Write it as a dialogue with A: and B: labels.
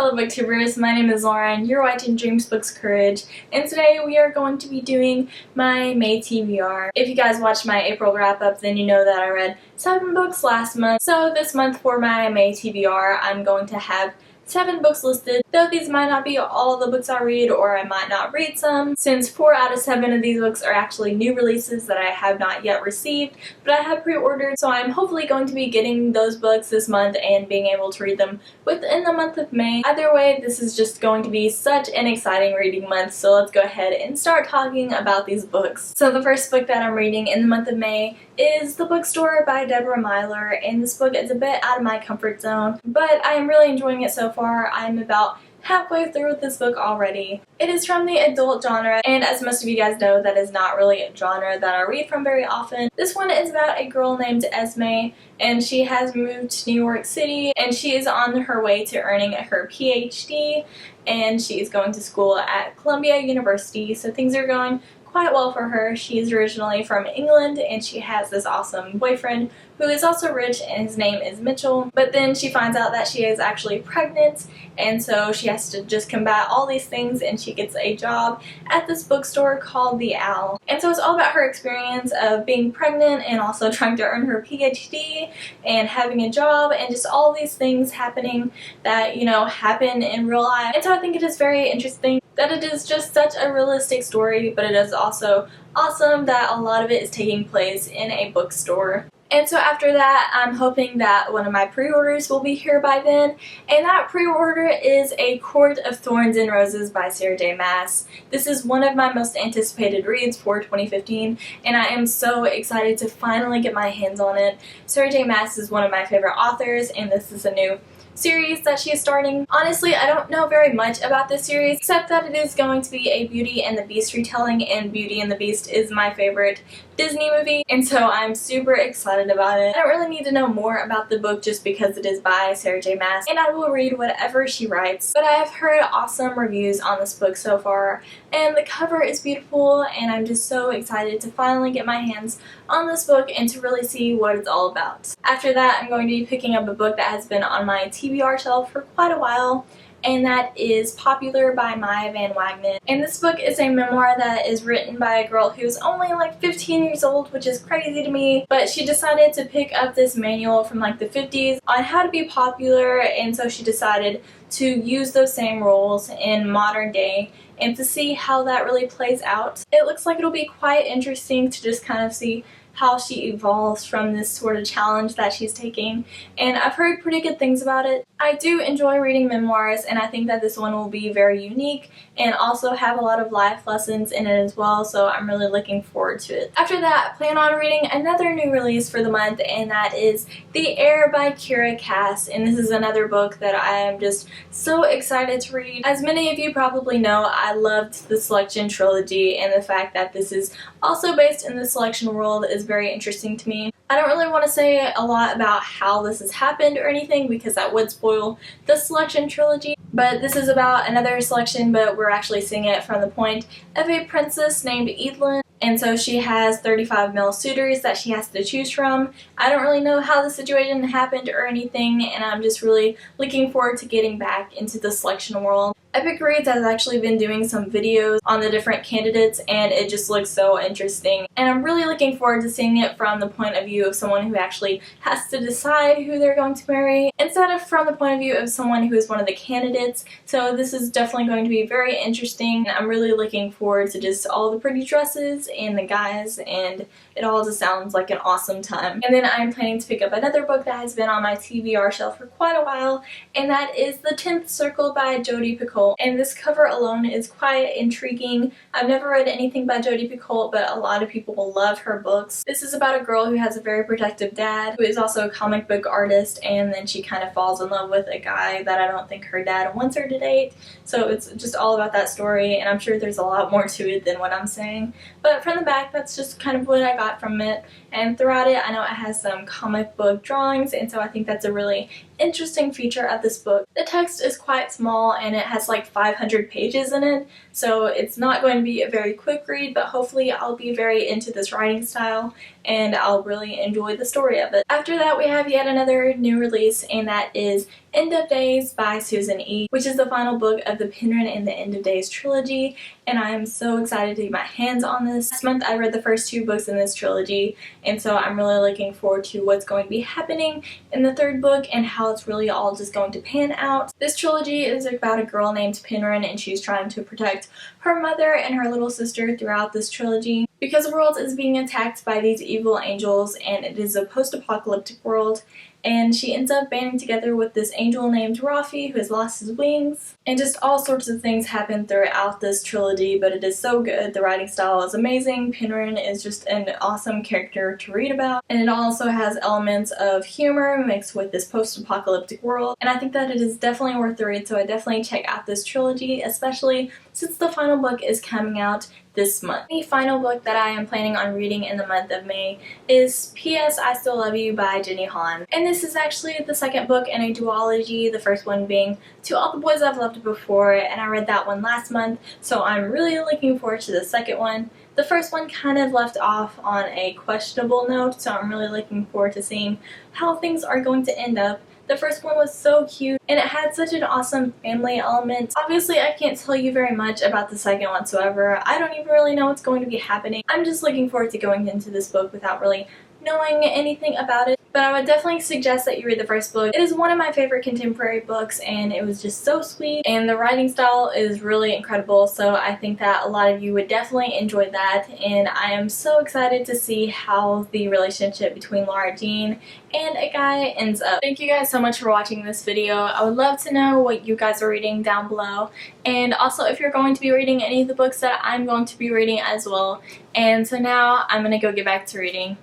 A: Hello booktubers, my name is Lauren, you're watching Dreams Books Courage, and today we are going to be doing my May TBR. If you guys watched my April wrap-up, then you know that I read 7 books last month. So this month for my May TBR, I'm going to have 7 books listed, though these might not be all the books I read, or I might not read some, since 4 out of 7 of these books are actually new releases that I have not yet received, but I have pre-ordered, so I'm hopefully going to be getting those books this month and being able to read them within the month of May. Either way, this is just going to be such an exciting reading month, so let's go ahead and start talking about these books. So the first book that I'm reading in the month of May is The Bookstore by Deborah Myler, and this book is a bit out of my comfort zone, but I am really enjoying it so far. I'm about halfway through with this book already. It is from the adult genre, and as most of you guys know, that is not really a genre that I read from very often. This one is about a girl named Esme, and she has moved to New York City, and she is on her way to earning her PhD, and she is going to school at Columbia University, so things are going quite well for her. She is originally from England, and she has this awesome boyfriend who is also rich, and his name is Mitchell. But then she finds out that she is actually pregnant, and so she has to just combat all these things, and she gets a job at this bookstore called The Owl. And so it's all about her experience of being pregnant and also trying to earn her PhD and having a job and just all these things happening that, you know, happen in real life. And so I think it is very interesting that it is just such a realistic story, but it is also awesome that a lot of it is taking place in a bookstore. And so after that, I'm hoping that one of my pre-orders will be here by then, and that pre-order is A Court of Thorns and Roses by Sarah J. Maas. This is one of my most anticipated reads for 2015, and I am so excited to finally get my hands on it. Sarah J. Maas is one of my favorite authors, and this is a new series that she is starting. Honestly, I don't know very much about this series, except that it is going to be a Beauty and the Beast retelling, and Beauty and the Beast is my favorite Disney movie, and so I'm super excited about it. I don't really need to know more about the book just because it is by Sarah J. Maas, and I will read whatever she writes. But I have heard awesome reviews on this book so far, and the cover is beautiful, and I'm just so excited to finally get my hands on this book and to really see what it's all about. After that, I'm going to be picking up a book that has been on my TBR shelf for quite a while, and that is Popular by My Bandwagon. And this book is a memoir that is written by a girl who's only like 15 years old, which is crazy to me, but she decided to pick up this manual from like the 50s on how to be popular, and so she decided to use those same rules in modern day and to see how that really plays out. It looks like it'll be quite interesting to just kind of see how she evolves from this sort of challenge that she's taking, and I've heard pretty good things about it. I do enjoy reading memoirs, and I think that this one will be very unique and also have a lot of life lessons in it as well, so I'm really looking forward to it. After that, I plan on reading another new release for the month, and that is The Air by Kira Cass, and this is another book that I am just so excited to read. As many of you probably know, I loved the Selection trilogy, and the fact that this is also based in the Selection world is very interesting to me. I don't really want to say a lot about how this has happened or anything because that would spoil the Selection trilogy, but this is about another Selection, but we're actually seeing it from the point of a princess named Evelyn. And so she has 35 male suitors that she has to choose from. I don't really know how the situation happened or anything, and I'm just really looking forward to getting back into the Selection world. Epic Reads has actually been doing some videos on the different candidates, and it just looks so interesting. And I'm really looking forward to seeing it from the point of view of someone who actually has to decide who they're going to marry, instead of from the point of view of someone who is one of the candidates. So this is definitely going to be very interesting. I'm really looking forward to just all the pretty dresses and the guys, and it all just sounds like an awesome time. And then I'm planning to pick up another book that has been on my TBR shelf for quite a while, and that is The 10th Circle by Jodi Picoult. And this cover alone is quite intriguing. I've never read anything by Jodi Picoult, but a lot of people will love her books. This is about a girl who has a very protective dad who is also a comic book artist, and then she kind of falls in love with a guy that I don't think her dad wants her to date. So it's just all about that story, and I'm sure there's a lot more to it than what I'm saying. But from the back, that's just kind of what I got from it. And throughout it, I know it has some comic book drawings, and so I think that's a really interesting feature of this book. The text is quite small, and it has like 500 pages in it, so it's not going to be a very quick read, but hopefully I'll be very into this writing style, and I'll really enjoy the story of it. After that, we have yet another new release, and that is End of Days by Susan E., which is the final book of the Penguin and the End of Days trilogy, and I am so excited to get my hands on this. Last month I read the first 2 books in this trilogy, and so I'm really looking forward to what's going to be happening in the 3rd book and how it's really all just going to pan out. This trilogy is about a girl named Penguin, and she's trying to protect her mother and her little sister throughout this trilogy because the world is being attacked by these evil angels, and it is a post-apocalyptic world. And she ends up banding together with this angel named Rafi, who has lost his wings. And just all sorts of things happen throughout this trilogy, but it is so good. The writing style is amazing. Penguin is just an awesome character to read about. And it also has elements of humor mixed with this post-apocalyptic world. And I think that it is definitely worth the read, so I definitely check out this trilogy, especially since the final book is coming out this month. The final book that I am planning on reading in the month of May is P.S. I Still Love You by Jenny Han. And this is actually the 2nd book in a duology, the first one being To All the Boys I've Loved Before, and I read that one last month, so I'm really looking forward to the 2nd one. The first one kind of left off on a questionable note, so I'm really looking forward to seeing how things are going to end up. The first one was so cute, and it had such an awesome family element. Obviously, I can't tell you very much about the 2nd whatsoever. I don't even really know what's going to be happening. I'm just looking forward to going into this book without really knowing anything about it. But I would definitely suggest that you read the first book. It is one of my favorite contemporary books, and it was just so sweet, and the writing style is really incredible, so I think that a lot of you would definitely enjoy that, and I am so excited to see how the relationship between Laura Jean and a guy ends up. Thank you guys so much for watching this video. I would love to know what you guys are reading down below, and also if you're going to be reading any of the books that I'm going to be reading as well. And so now I'm gonna go get back to reading.